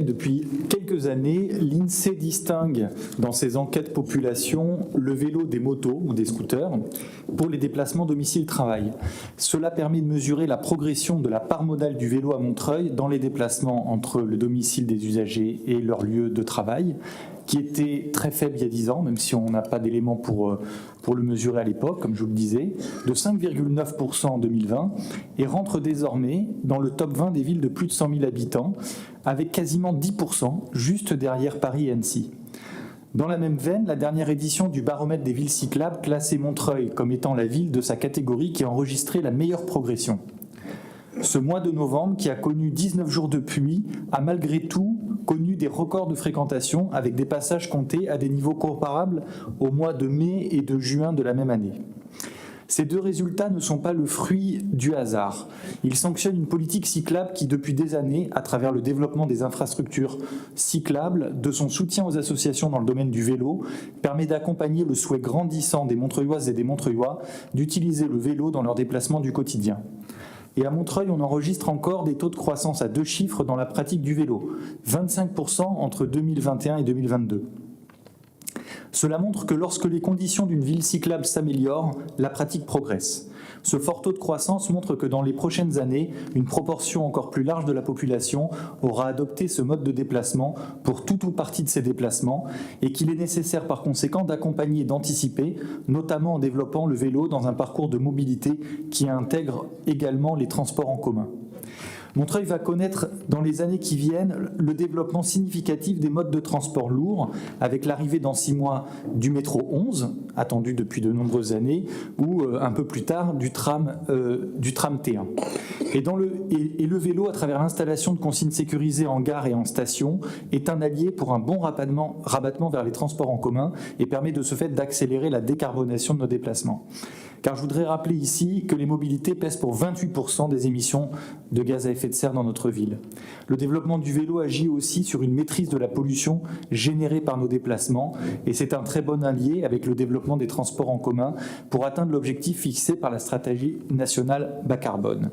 Depuis quelques années, l'INSEE distingue dans ses enquêtes population le vélo des motos ou des scooters pour les déplacements domicile-travail. Cela permet de mesurer la progression de la part modale du vélo à Montreuil dans les déplacements entre le domicile des usagers et leur lieu de travail, qui était très faible il y a 10 ans, même si on n'a pas d'éléments pour le mesurer à l'époque, comme je vous le disais, de 5,9% en 2020, et rentre désormais dans le top 20 des villes de plus de 100 000 habitants, avec quasiment 10%, juste derrière Paris et Annecy. Dans la même veine, la dernière édition du baromètre des villes cyclables classait Montreuil comme étant la ville de sa catégorie qui a enregistré la meilleure progression. Ce mois de novembre, qui a connu 19 jours de pluie, a malgré tout connu des records de fréquentation avec des passages comptés à des niveaux comparables au mois de mai et de juin de la même année. Ces deux résultats ne sont pas le fruit du hasard. Ils sanctionnent une politique cyclable qui, depuis des années, à travers le développement des infrastructures cyclables, de son soutien aux associations dans le domaine du vélo, permet d'accompagner le souhait grandissant des Montreuilloises et des Montreuillois d'utiliser le vélo dans leurs déplacements du quotidien. Et à Montreuil, on enregistre encore des taux de croissance à 2 chiffres dans la pratique du vélo, 25% entre 2021 et 2022. Cela montre que lorsque les conditions d'une ville cyclable s'améliorent, la pratique progresse. Ce fort taux de croissance montre que dans les prochaines années, une proportion encore plus large de la population aura adopté ce mode de déplacement pour tout ou partie de ses déplacements et qu'il est nécessaire par conséquent d'accompagner et d'anticiper, notamment en développant le vélo dans un parcours de mobilité qui intègre également les transports en commun. Montreuil va connaître dans les années qui viennent le développement significatif des modes de transport lourds avec l'arrivée dans 6 mois du métro 11, attendu depuis de nombreuses années, ou un peu plus tard du tram T1. Et le vélo, à travers l'installation de consignes sécurisées en gare et en station, est un allié pour un bon rabattement vers les transports en commun et permet de ce fait d'accélérer la décarbonation de nos déplacements. Car je voudrais rappeler ici que les mobilités pèsent pour 28% des émissions de gaz à effet de serre dans notre ville. Le développement du vélo agit aussi sur une maîtrise de la pollution générée par nos déplacements et c'est un très bon allié avec le développement des transports en commun pour atteindre l'objectif fixé par la stratégie nationale bas carbone.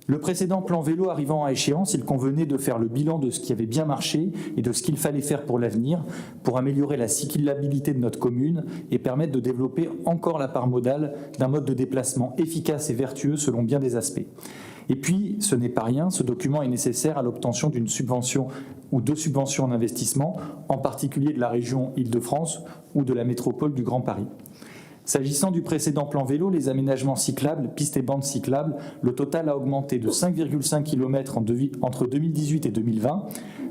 Le précédent plan vélo arrivant à échéance, il convenait de faire le bilan de ce qui avait bien marché et de ce qu'il fallait faire pour l'avenir, pour améliorer la cyclabilité de notre commune et permettre de développer encore la part modale d'un mode de déplacement efficace et vertueux selon bien des aspects. Et puis, ce n'est pas rien, ce document est nécessaire à l'obtention d'une subvention ou de subventions en investissement, en particulier de la région Île-de-France ou de la métropole du Grand Paris. S'agissant du précédent plan vélo, les aménagements cyclables, pistes et bandes cyclables, le total a augmenté de 5,5 km entre 2018 et 2020,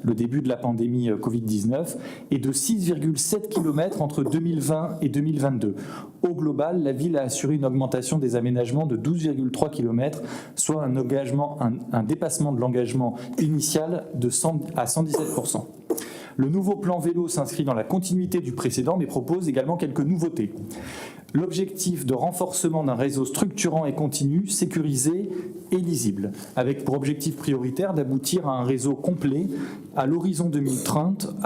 le début de la pandémie Covid-19, et de 6,7 km entre 2020 et 2022. Au global, la ville a assuré une augmentation des aménagements de 12,3 km, soit un dépassement de l'engagement initial à 117%. Le nouveau plan vélo s'inscrit dans la continuité du précédent, mais propose également quelques nouveautés. L'objectif de renforcement d'un réseau structurant et continu, sécurisé et lisible, avec pour objectif prioritaire d'aboutir à un réseau complet à l'horizon 2030,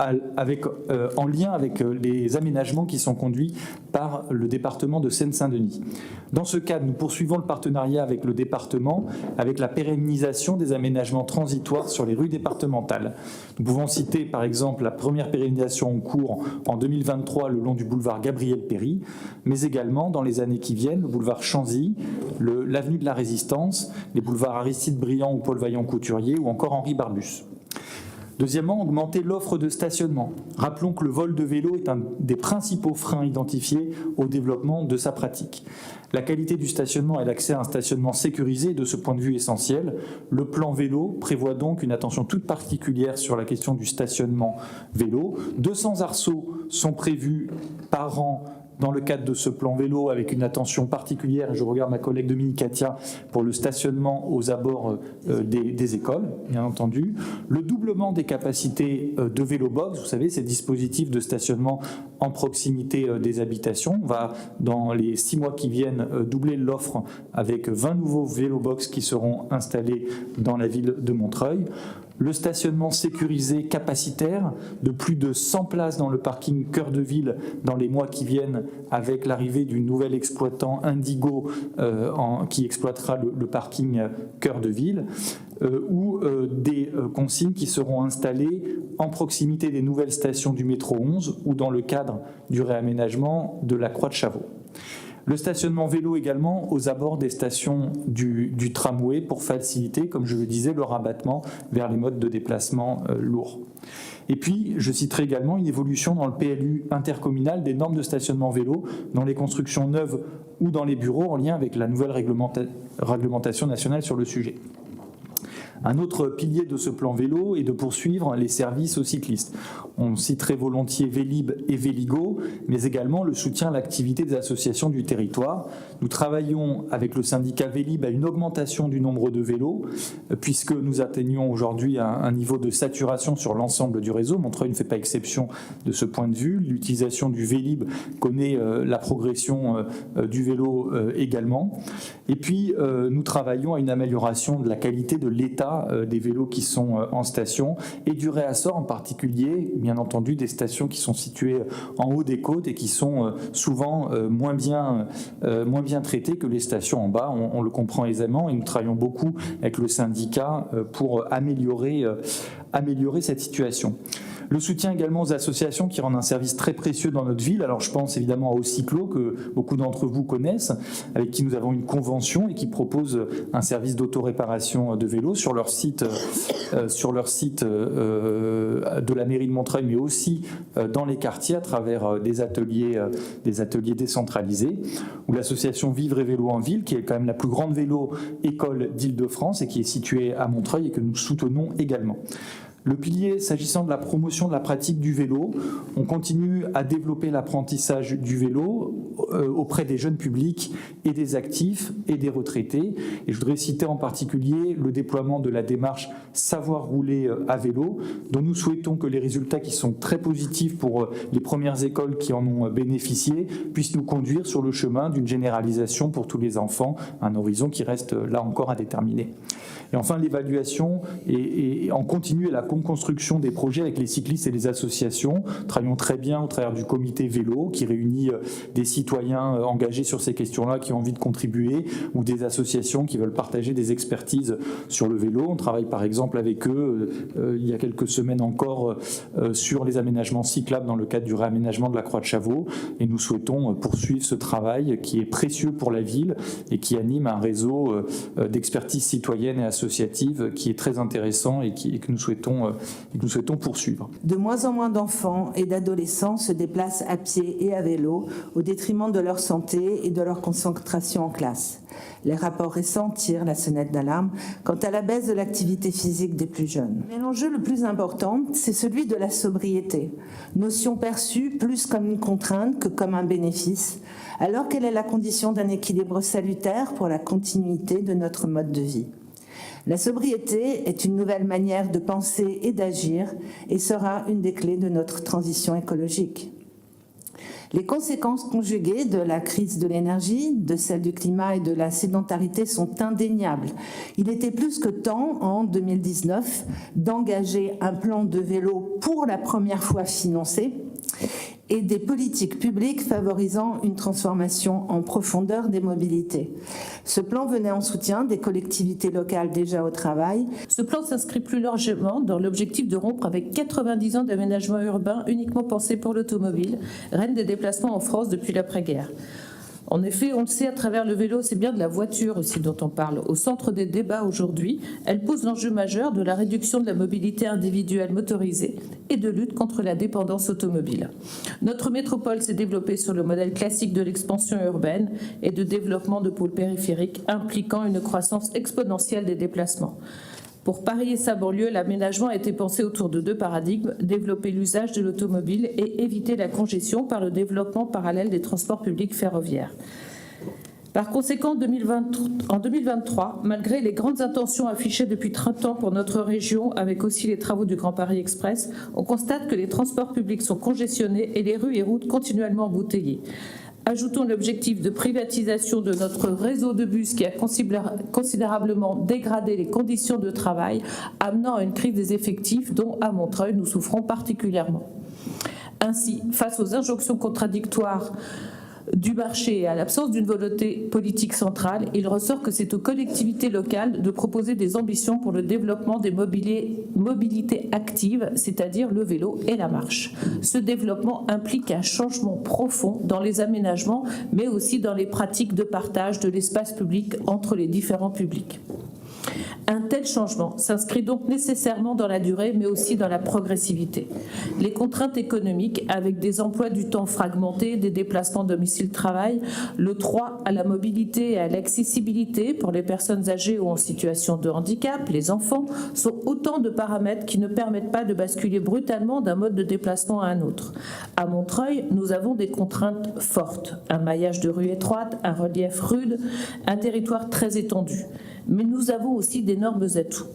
en lien avec les aménagements qui sont conduits par le département de Seine-Saint-Denis. Dans ce cadre, nous poursuivons le partenariat avec le département, avec la pérennisation des aménagements transitoires sur les rues départementales. Nous pouvons citer par exemple la première pérennisation en cours en 2023 le long du boulevard Gabriel-Péri, mais également dans les années qui viennent, le boulevard Chanzy, l'avenue de la Résistance, les boulevards Aristide-Briand ou Paul Vaillant-Couturier ou encore Henri Barbus. Deuxièmement, augmenter l'offre de stationnement. Rappelons que le vol de vélo est un des principaux freins identifiés au développement de sa pratique. La qualité du stationnement et l'accès à un stationnement sécurisé est de ce point de vue essentiel. Le plan vélo prévoit donc une attention toute particulière sur la question du stationnement vélo. 200 arceaux sont prévus par an dans le cadre de ce plan vélo avec une attention particulière, et je regarde ma collègue Dominique Katia, pour le stationnement aux abords des écoles, bien entendu. Le doublement des capacités de vélo-box, vous savez, ces dispositifs de stationnement en proximité des habitations. On va, dans les 6 mois qui viennent, doubler l'offre avec 20 nouveaux vélo-box qui seront installés dans la ville de Montreuil. Le stationnement sécurisé capacitaire de plus de 100 places dans le parking cœur de ville dans les mois qui viennent avec l'arrivée du nouvel exploitant Indigo qui exploitera le parking cœur de ville. ou des consignes qui seront installées en proximité des nouvelles stations du métro 11 ou dans le cadre du réaménagement de la Croix de Chavaux. Le stationnement vélo également aux abords des stations du tramway pour faciliter, comme je le disais, le rabattement vers les modes de déplacement lourds. Et puis, je citerai également une évolution dans le PLU intercommunal des normes de stationnement vélo dans les constructions neuves ou dans les bureaux en lien avec la nouvelle réglementation nationale sur le sujet. Un autre pilier de ce plan vélo est de poursuivre les services aux cyclistes. On citerait volontiers Vélib et Véligo, mais également le soutien à l'activité des associations du territoire. Nous travaillons avec le syndicat Vélib à une augmentation du nombre de vélos, puisque nous atteignons aujourd'hui un niveau de saturation sur l'ensemble du réseau. Montreuil ne fait pas exception de ce point de vue. L'utilisation du Vélib connaît la progression du vélo également. Et puis, nous travaillons à une amélioration de la qualité de l'état des vélos qui sont en station et du réassort en particulier, bien entendu, des stations qui sont situées en haut des côtes et qui sont souvent moins bien traitées que les stations en bas. On le comprend aisément et nous travaillons beaucoup avec le syndicat pour améliorer cette situation. Le soutien également aux associations qui rendent un service très précieux dans notre ville. Alors je pense évidemment à Ocyclo, que beaucoup d'entre vous connaissent, avec qui nous avons une convention et qui propose un service d'autoréparation de vélos sur leur site de la mairie de Montreuil, mais aussi dans les quartiers à travers des ateliers décentralisés. Ou l'association Vivre et Vélo en Ville, qui est quand même la plus grande vélo-école d'Île-de-France et qui est située à Montreuil et que nous soutenons également. Le pilier, s'agissant de la promotion de la pratique du vélo, on continue à développer l'apprentissage du vélo auprès des jeunes publics et des actifs et des retraités. Et je voudrais citer en particulier le déploiement de la démarche Savoir rouler à vélo, dont nous souhaitons que les résultats qui sont très positifs pour les premières écoles qui en ont bénéficié puissent nous conduire sur le chemin d'une généralisation pour tous les enfants, un horizon qui reste là encore à déterminer. Et enfin, l'évaluation et en continu et la construction des projets avec les cyclistes et les associations. Travaillons très bien au travers du comité vélo qui réunit des citoyens engagés sur ces questions-là qui ont envie de contribuer ou des associations qui veulent partager des expertises sur le vélo. On travaille par exemple avec eux il y a quelques semaines encore sur les aménagements cyclables dans le cadre du réaménagement de la Croix de Chavaux et nous souhaitons poursuivre ce travail qui est précieux pour la ville et qui anime un réseau d'expertise citoyenne et associative qui est très intéressant et que nous souhaitons poursuivre. De moins en moins d'enfants et d'adolescents se déplacent à pied et à vélo au détriment de leur santé et de leur concentration en classe. Les rapports récents tirent la sonnette d'alarme quant à la baisse de l'activité physique des plus jeunes. Mais l'enjeu le plus important, c'est celui de la sobriété, notion perçue plus comme une contrainte que comme un bénéfice, alors qu'elle est la condition d'un équilibre salutaire pour la continuité de notre mode de vie. La sobriété est une nouvelle manière de penser et d'agir et sera une des clés de notre transition écologique. Les conséquences conjuguées de la crise de l'énergie, de celle du climat et de la sédentarité sont indéniables. Il était plus que temps, en 2019, d'engager un plan de vélo pour la première fois financé et des politiques publiques favorisant une transformation en profondeur des mobilités. Ce plan venait en soutien des collectivités locales déjà au travail. Ce plan s'inscrit plus largement dans l'objectif de rompre avec 90 ans d'aménagement urbain uniquement pensé pour l'automobile, reine des déplacements en France depuis l'après-guerre. En effet, on le sait, à travers le vélo, c'est bien de la voiture aussi dont on parle. Au centre des débats aujourd'hui, elle pose l'enjeu majeur de la réduction de la mobilité individuelle motorisée et de lutte contre la dépendance automobile. Notre métropole s'est développée sur le modèle classique de l'expansion urbaine et de développement de pôles périphériques impliquant une croissance exponentielle des déplacements. Pour Paris et sa banlieue, l'aménagement a été pensé autour de deux paradigmes, développer l'usage de l'automobile et éviter la congestion par le développement parallèle des transports publics ferroviaires. Par conséquent, en 2023, malgré les grandes intentions affichées depuis 30 ans pour notre région, avec aussi les travaux du Grand Paris Express, on constate que les transports publics sont congestionnés et les rues et routes continuellement embouteillées. Ajoutons l'objectif de privatisation de notre réseau de bus qui a considérablement dégradé les conditions de travail, amenant à une crise des effectifs dont, à Montreuil, nous souffrons particulièrement. Ainsi, face aux injonctions contradictoires du marché et à l'absence d'une volonté politique centrale, il ressort que c'est aux collectivités locales de proposer des ambitions pour le développement des mobilités actives, c'est-à-dire le vélo et la marche. Ce développement implique un changement profond dans les aménagements, mais aussi dans les pratiques de partage de l'espace public entre les différents publics. Un tel changement s'inscrit donc nécessairement dans la durée, mais aussi dans la progressivité. Les contraintes économiques, avec des emplois du temps fragmentés, des déplacements domicile-travail, le droit à la mobilité et à l'accessibilité pour les personnes âgées ou en situation de handicap, les enfants, sont autant de paramètres qui ne permettent pas de basculer brutalement d'un mode de déplacement à un autre. À Montreuil, nous avons des contraintes fortes, un maillage de rues étroites, un relief rude, un territoire très étendu. Mais nous avons aussi d'énormes atouts.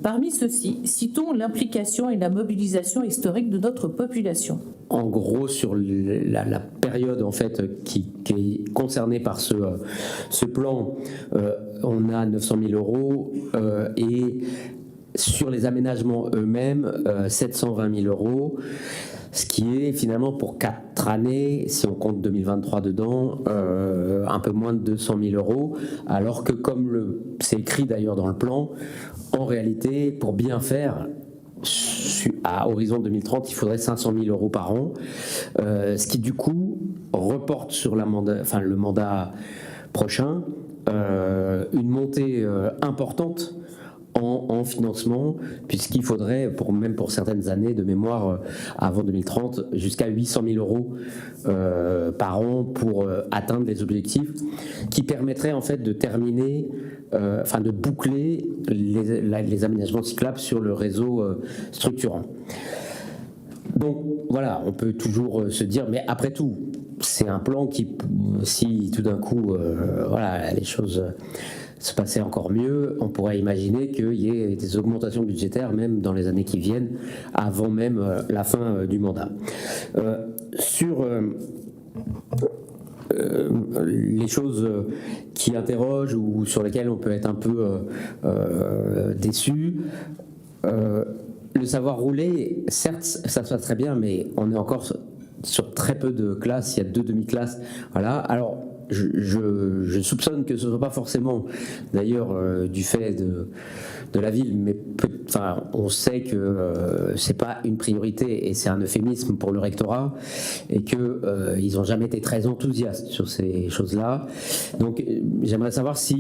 Parmi ceux-ci, citons l'implication et la mobilisation historique de notre population. En gros, sur la période en fait qui est concernée par ce plan, on a 900 000 euros et sur les aménagements eux-mêmes, 720 000 euros. Ce qui est finalement pour 4 années, si on compte 2023 dedans, un peu moins de 200 000 euros, alors que comme c'est écrit d'ailleurs dans le plan, en réalité, pour bien faire, à horizon 2030, il faudrait 500 000 euros par an, ce qui du coup reporte sur le mandat prochain une montée importante en financement, puisqu'il faudrait, même pour certaines années de mémoire, avant 2030, jusqu'à 800 000 euros par an pour atteindre les objectifs, qui permettraient en fait de terminer, de boucler les aménagements cyclables sur le réseau structurant. Donc voilà, on peut toujours se dire, mais après tout, c'est un plan qui, si tout d'un coup, les choses se passer encore mieux, on pourrait imaginer qu'il y ait des augmentations budgétaires même dans les années qui viennent, avant même la fin du mandat. Sur les choses qui interrogent ou sur lesquelles on peut être un peu déçu, le savoir rouler, certes, ça se passe très bien, mais on est encore sur très peu de classes, il y a 2 demi-classes. Voilà. Alors, je soupçonne que ce ne soit pas forcément d'ailleurs du fait de la ville, mais on sait que c'est pas une priorité et c'est un euphémisme pour le rectorat et que ils n'ont jamais été très enthousiastes sur ces choses-là. Donc j'aimerais savoir ce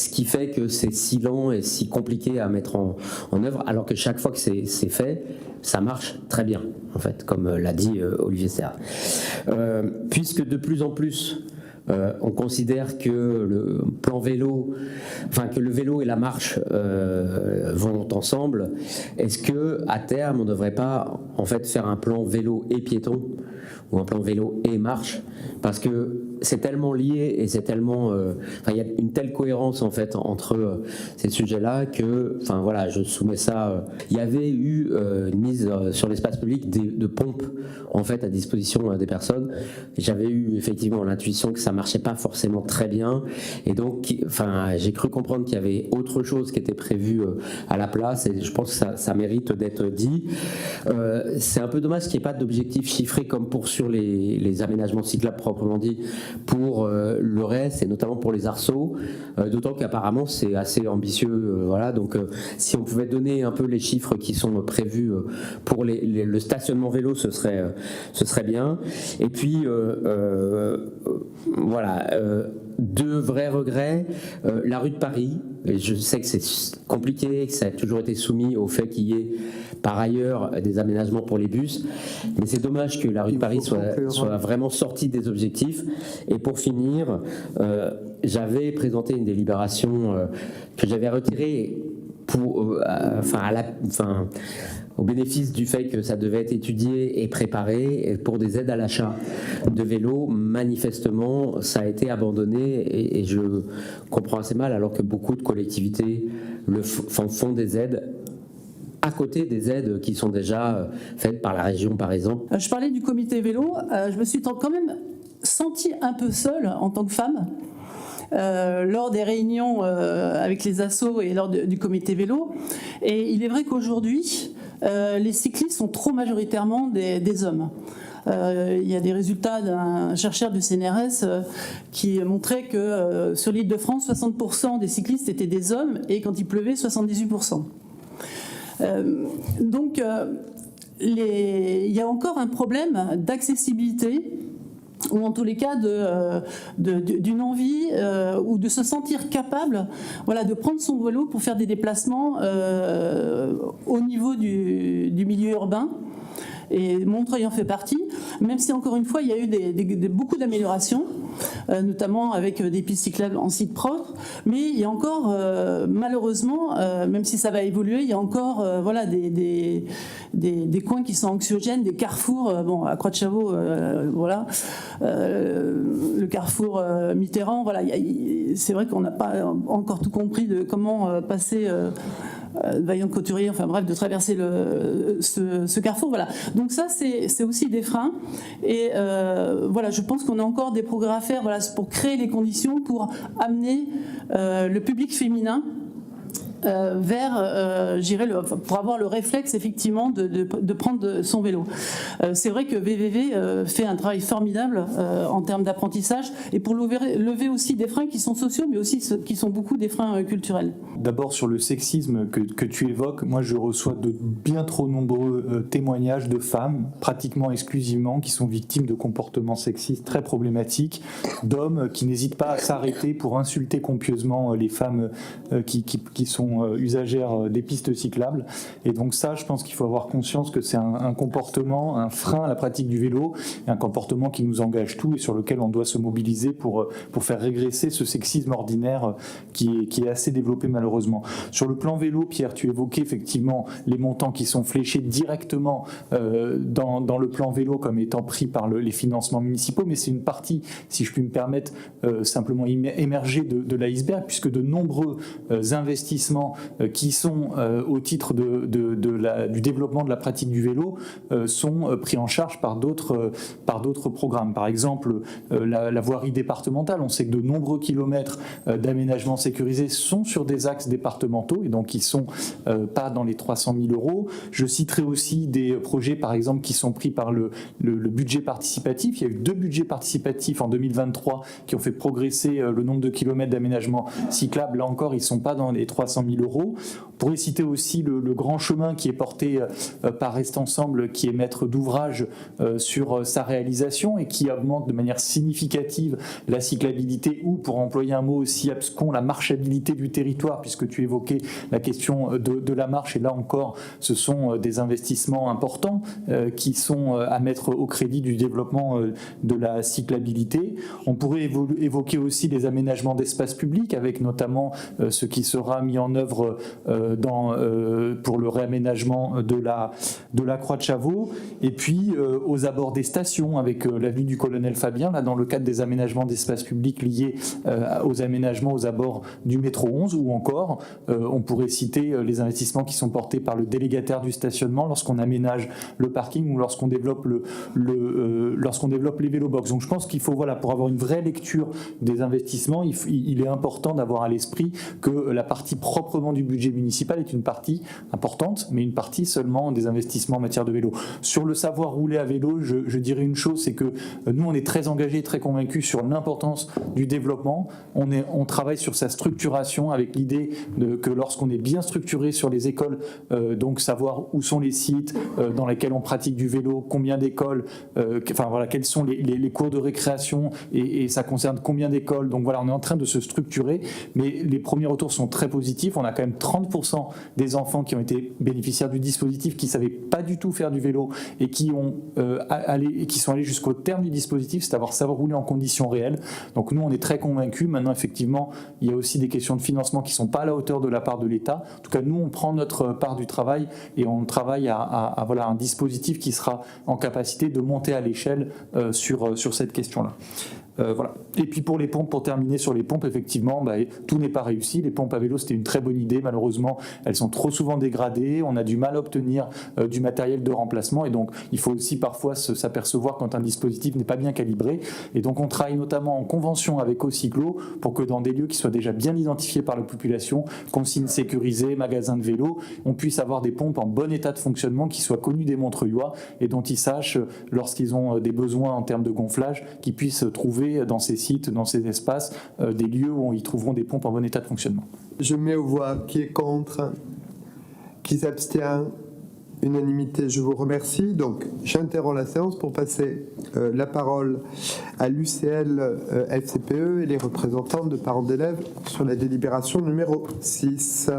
qui fait que c'est si lent et si compliqué à mettre en œuvre, alors que chaque fois que c'est fait, ça marche très bien, en fait, comme l'a dit Olivier Serre. Puisque de plus en plus, on considère que le plan vélo, que le vélo et la marche vont ensemble, est-ce que à terme, on ne devrait pas en fait faire un plan vélo et piéton ou un plan vélo et marche, parce que c'est tellement lié et c'est tellement, il y a une telle cohérence en fait entre ces sujets-là que, je soumets ça. Il y avait eu une mise sur l'espace public de pompes en fait à disposition des personnes. J'avais eu effectivement l'intuition que ça marchait pas forcément très bien, et donc, j'ai cru comprendre qu'il y avait autre chose qui était prévu à la place, et je pense que ça mérite d'être dit. C'est un peu dommage qu'il n'y ait pas d'objectif chiffré comme sur les aménagements cyclables proprement dit pour le reste, et notamment pour les arceaux, d'autant qu'apparemment c'est assez ambitieux. Donc si on pouvait donner un peu les chiffres qui sont prévus pour le stationnement vélo, ce serait bien. Et puis deux vrais regrets. La rue de Paris, je sais que c'est compliqué, que ça a toujours été soumis au fait qu'il y ait par ailleurs des aménagements pour les bus, mais c'est dommage que la rue de Paris soit vraiment sortie des objectifs. Et pour finir, j'avais présenté une délibération que j'avais retirée au bénéfice du fait que ça devait être étudié et préparé pour des aides à l'achat de vélos. Manifestement, ça a été abandonné, et je comprends assez mal, alors que beaucoup de collectivités font des aides à côté des aides qui sont déjà faites par la région, par exemple. Je parlais du comité vélo, je me suis quand même sentie un peu seule en tant que femme. Lors des réunions avec les assos et lors du comité vélo. Et il est vrai qu'aujourd'hui, les cyclistes sont trop majoritairement des hommes. Il y a des résultats d'un chercheur du CNRS qui montrait que sur l'Île-de-France, 60% des cyclistes étaient des hommes et quand il pleuvait, 78%. Donc, il y a encore un problème d'accessibilité ou en tous les cas d'une envie ou de se sentir capable, voilà, de prendre son vélo pour faire des déplacements au niveau du milieu urbain. Et Montreuil en fait partie, même si encore une fois il y a eu beaucoup d'améliorations, notamment avec des pistes cyclables en site propre, mais il y a encore malheureusement, même si ça va évoluer, il y a encore voilà, des coins qui sont anxiogènes, des carrefours, bon, à Croix-de-Chavaux, voilà, le carrefour Mitterrand, voilà, c'est vrai qu'on n'a pas encore tout compris de comment passer Vaillant-Couturier, enfin bref, de traverser ce carrefour, voilà. Donc ça, c'est aussi des freins. Et voilà, je pense qu'on a encore des progrès à faire, voilà, pour créer les conditions pour amener le public féminin vers, pour avoir le réflexe effectivement de prendre son vélo. C'est vrai que VVV fait un travail formidable en termes d'apprentissage et pour lever aussi des freins qui sont sociaux mais aussi qui sont beaucoup des freins culturels. D'abord sur le sexisme que tu évoques, moi je reçois de bien trop nombreux témoignages de femmes, pratiquement exclusivement, qui sont victimes de comportements sexistes très problématiques, d'hommes qui n'hésitent pas à s'arrêter pour insulter copieusement les femmes qui sont usagères des pistes cyclables. Et donc ça, je pense qu'il faut avoir conscience que c'est un comportement, un frein à la pratique du vélo, un comportement qui nous engage tous et sur lequel on doit se mobiliser pour faire régresser ce sexisme ordinaire qui est assez développé malheureusement. Sur le plan vélo, Pierre, tu évoquais effectivement les montants qui sont fléchés directement dans le plan vélo comme étant pris par les financements municipaux, mais c'est une partie, si je puis me permettre, simplement émergée de l'iceberg, puisque de nombreux investissements qui sont au titre du développement de la pratique du vélo sont pris en charge par d'autres programmes. Par exemple, la voirie départementale, on sait que de nombreux kilomètres d'aménagement sécurisé sont sur des axes départementaux et donc qui sont pas dans les 300 000 euros. Je citerai aussi des projets par exemple qui sont pris par le budget participatif. Il y a eu 2 budgets participatifs en 2023 qui ont fait progresser le nombre de kilomètres d'aménagement cyclable. Là encore, ils ne sont pas dans les 300 000 euros. On pourrait citer aussi le grand chemin qui est porté par Reste Ensemble, qui est maître d'ouvrage sur sa réalisation et qui augmente de manière significative la cyclabilité ou, pour employer un mot aussi abscon, la marchabilité du territoire, puisque tu évoquais la question de la marche. Et là encore, ce sont des investissements importants qui sont à mettre au crédit du développement de la cyclabilité. On pourrait évoquer aussi les aménagements d'espaces publics, avec notamment ce qui sera mis en œuvre pour le réaménagement de la Croix-de-Chavaux, et puis aux abords des stations, avec l'avenue du Colonel Fabien, là dans le cadre des aménagements d'espaces publics liés aux aménagements aux abords du métro 11, ou encore on pourrait citer les investissements qui sont portés par le délégataire du stationnement lorsqu'on aménage le parking ou lorsqu'on développe les vélobox. Donc je pense qu'il faut, voilà, pour avoir une vraie lecture des investissements, il est important d'avoir à l'esprit que la partie proprement du budget municipal est une partie importante, mais une partie seulement des investissements en matière de vélo. Sur le savoir rouler à vélo, je dirais une chose, c'est que nous on est très engagés, très convaincus sur l'importance du développement. On travaille sur sa structuration avec l'idée que lorsqu'on est bien structuré sur les écoles, donc savoir où sont les sites dans lesquels on pratique du vélo, combien d'écoles, enfin voilà, quels sont les cours de récréation et ça concerne combien d'écoles. Donc voilà, on est en train de se structurer, mais les premiers retours sont très positifs. On a quand même 30% des enfants qui ont été bénéficiaires du dispositif qui ne savaient pas du tout faire du vélo et qui sont allés jusqu'au terme du dispositif, c'est-à-dire savoir rouler en conditions réelles. Donc nous, on est très convaincus. Maintenant, effectivement, il y a aussi des questions de financement qui ne sont pas à la hauteur de la part de l'État. En tout cas, nous, on prend notre part du travail et on travaille à voilà, un dispositif qui sera en capacité de monter à l'échelle sur cette question-là. Voilà. Et puis pour les pompes, pour terminer sur les pompes, effectivement, tout n'est pas réussi. Les pompes à vélo, c'était une très bonne idée. Malheureusement, elles sont trop souvent dégradées. On a du mal à obtenir du matériel de remplacement. Et donc, il faut aussi parfois s'apercevoir quand un dispositif n'est pas bien calibré. Et donc, on travaille notamment en convention avec Ocyclo pour que dans des lieux qui soient déjà bien identifiés par la population, consignes sécurisées, magasins de vélo, on puisse avoir des pompes en bon état de fonctionnement qui soient connues des Montreuillois et dont ils sachent, lorsqu'ils ont des besoins en termes de gonflage, qu'ils puissent trouver dans ces sites, dans ces espaces, des lieux où ils trouveront des pompes en bon état de fonctionnement. Je mets aux voix qui est contre, qui s'abstient, unanimité, je vous remercie. Donc j'interromps la séance pour passer la parole à l'UCL FCPE et les représentants de parents d'élèves sur la délibération numéro 6.